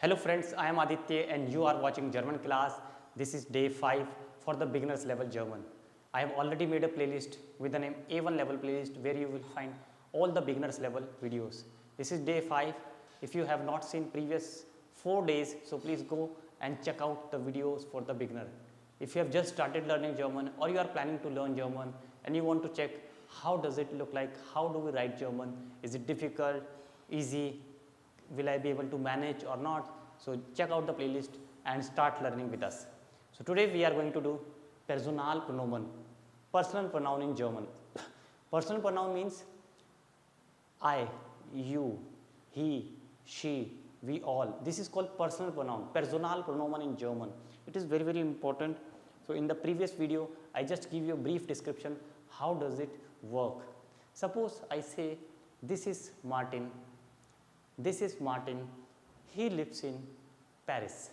Hello friends, I am Aditya and you are watching Germanclass. This is day 5 for the beginners level German. I have already made a playlist with the name A1 level playlist where you will find all the beginners level videos. This is day 5. If you have not seen previous 4 days, so please go and check out the videos for the beginner. If you have just started learning German or you are planning to learn German and you want to check how does it look like, how do we write German, is it difficult, easy, will I be able to manage or not? So check out the playlist and start learning with us. So today we are going to do Personalpronomen, personal pronoun in German. Personal pronoun means I, you, he, she, we all. This is called personal pronoun, Personalpronomen in German. It is very important. So in the previous video, I just give you a brief description, how does it work. Suppose I say this is Martin. This is Martin, he lives in Paris.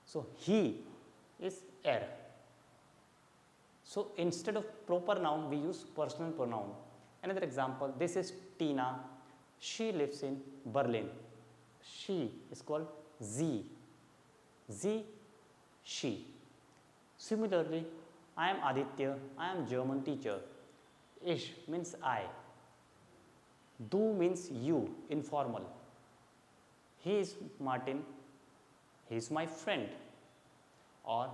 So, he is er. So, instead of proper noun, we use personal pronoun. Another example, this is Tina, she lives in Berlin. She is called sie. Sie, she. Similarly, I am Aditya, I am German teacher. Ich means I. Du means you, informal. He is Martin, he is my friend. Or,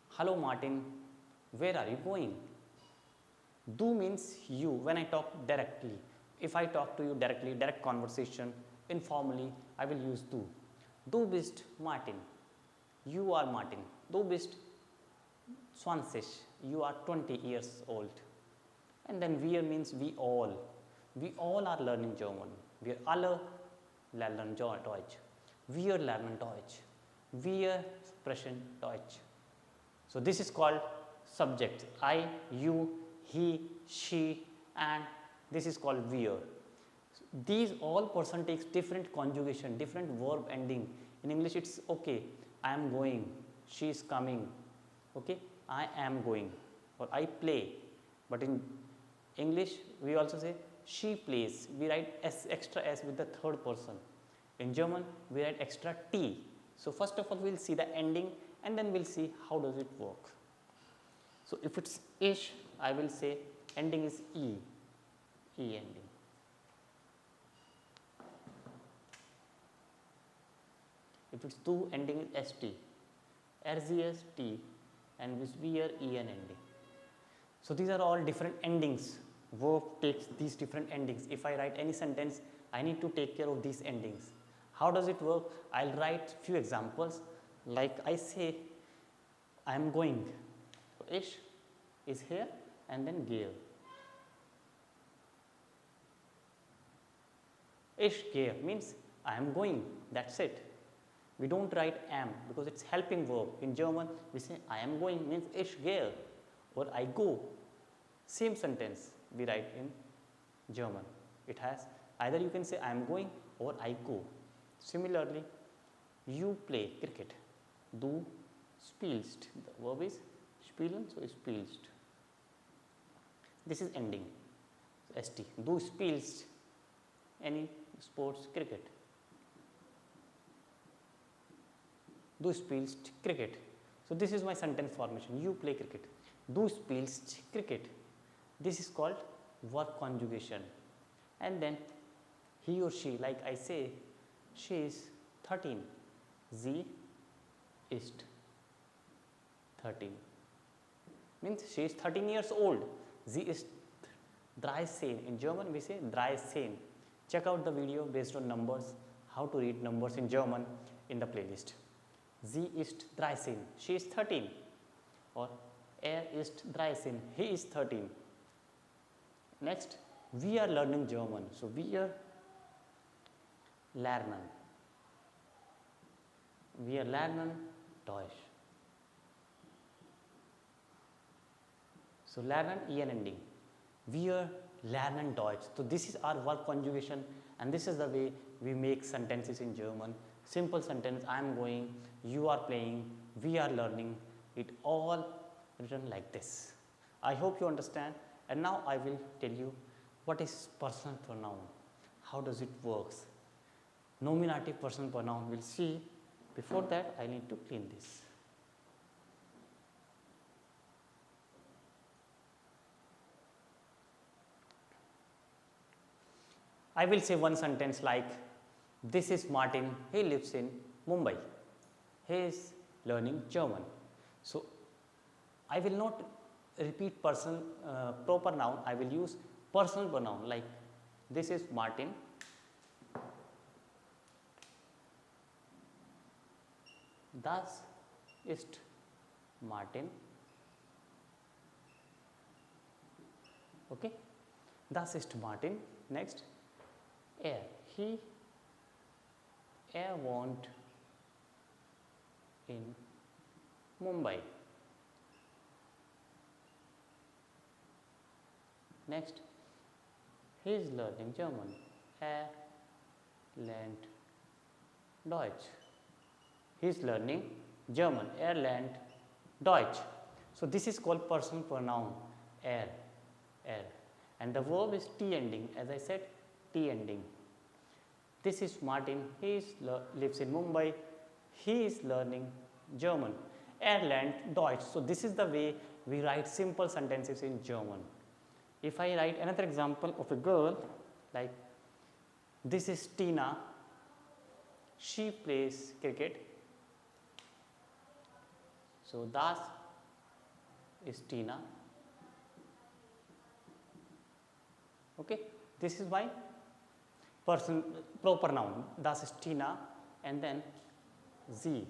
hello Martin, where are you going? Du means you when I talk directly. If I talk to you directly, direct conversation, informally, I will use du. Du bist Martin, you are Martin. Du bist 20, you are 20 years old. And then wir means we all. We all are learning German. Wir alle lernen Deutsch. Wir lernen Deutsch. Wir sprechen Deutsch. So this is called subject. I, you, he, she, and this is called wir. So these all person takes different conjugation, different verb ending. In English it's okay, I am going, she is coming, okay, I am going, or I play. But in English we also say she plays. We write s, extra s with the third person. In German, we write extra t. So first of all, we will see the ending and then we will see how does it work. So if it's ich, I will say ending is e, e ending. If it's du, ending is st, RZS t, and with wir en ending. So these are all different endings. Verb takes these different endings. If I write any sentence, I need to take care of these endings. How does it work? I'll write few examples. Like I say, I am going. So ich is here and then gehe. Ich gehe means I am going. That's it. We don't write am because it's helping verb. In German, we say I am going means ich gehe or I go. Same sentence we write in German. It has either you can say I am going or I go. Similarly, you play cricket. Du spielst. The verb is spielen, so spielst. This is ending. So st. Du spielst any sports cricket. Du spielst cricket. So this is my sentence formation. You play cricket. Du spielst cricket. This is called verb conjugation. And then he or she, like I say, she is 13. Sie ist 13. Means she is 13 years old. Sie ist 13. In German we say 13. Check out the video based on numbers, how to read numbers in German in the playlist. Sie ist 13. She is 13. Or er ist 13. He is 13. Next, we are learning German. So wir lernen. Wir lernen Deutsch. So lernen en ending. Wir lernen Deutsch. So this is our verb conjugation and this is the way we make sentences in German. Simple sentence, I am going, you are playing, we are learning. It all written like this. I hope you understand. And now I will tell you what is personal pronoun, how does it works. nominative personal pronoun. We'll see. Before that, I need to clean this. I will say one sentence like, this is Martin, he lives in Mumbai. He is learning German. So, I will not repeat proper noun, I will use personal pronoun like, this is Martin, das ist Martin, okay, das ist Martin. Next, he wohnt in Mumbai. Next, he is learning German. Lernt Deutsch. He is learning German. Lernt Deutsch. So this is called personal pronoun. And the verb is T ending. As I said, T ending. This is Martin. He lives in Mumbai. He is learning German. Lernt Deutsch. So this is the way we write simple sentences in German. If I write another example of a girl, like, this is Tina, she plays cricket. So das ist Tina. Okay, this is my proper noun. Das ist Tina, and then sie.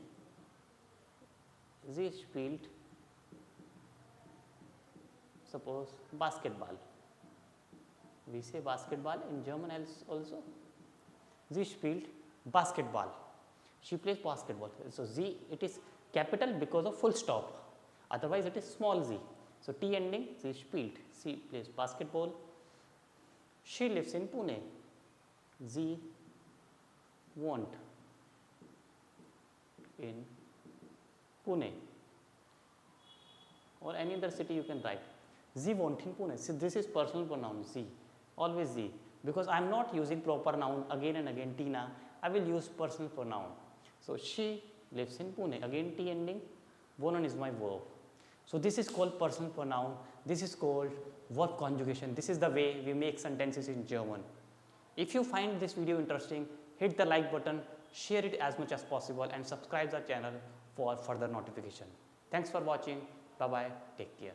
Sie spielt, suppose, basketball. We say basketball in German also. Sie spielt basketball. She plays basketball. So sie, it is capital because of full stop. Otherwise it is small z. So T ending, sie spielt. She plays basketball. She lives in Pune. Sie wohnt in Pune. Or any other city you can write. Sie wohnt in Pune. So this is personal pronoun, sie. Always sie. Because I am not using proper noun again and again, Tina. I will use personal pronoun. So she lives in Pune. Again T ending. Wohnen is my verb. So this is called personal pronoun. This is called verb conjugation. This is the way we make sentences in German. If you find this video interesting, hit the like button, share it as much as possible, and subscribe the channel for further notification. Thanks for watching. Bye bye. Take care.